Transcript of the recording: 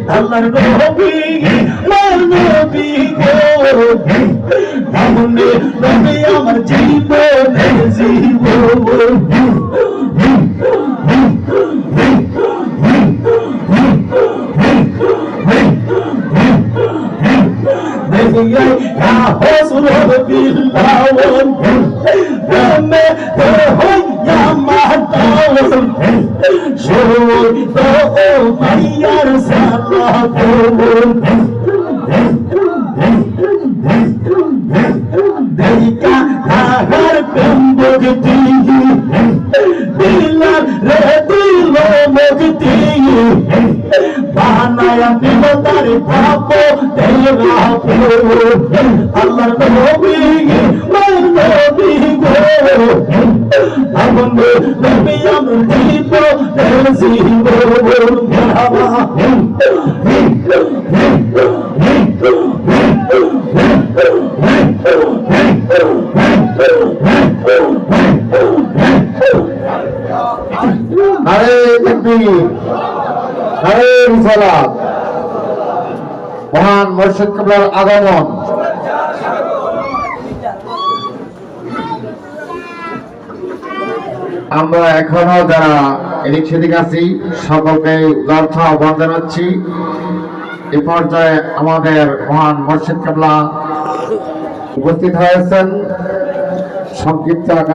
আল্লাহর নবী নবী গো তাহলে নবী আমার জীবনের জীবন يا حسن بالله وما هو يا مهداون شوي تو ميار سلام ديكا هر بمبغتي দিলার রে দিল মুক্তি বানায়া দিল তার পাপ তেরা আল্লাহর নবী নবী গো আমনে নবী আমন দিব জীব মারহাবা আরে তাকবীর আরে রিসালাত মহান মুর্শিদ কিবলার আগমন আমরা এখনো যারা এদিক সেদিক আছি সকলকে উদার্থ আহ্বান জানাচ্ছি এ পর্যায়ে আমাদের মহান মুর্শিদ কিবলা উপস্থিত হয়েছেন সংক্ষিপ্ত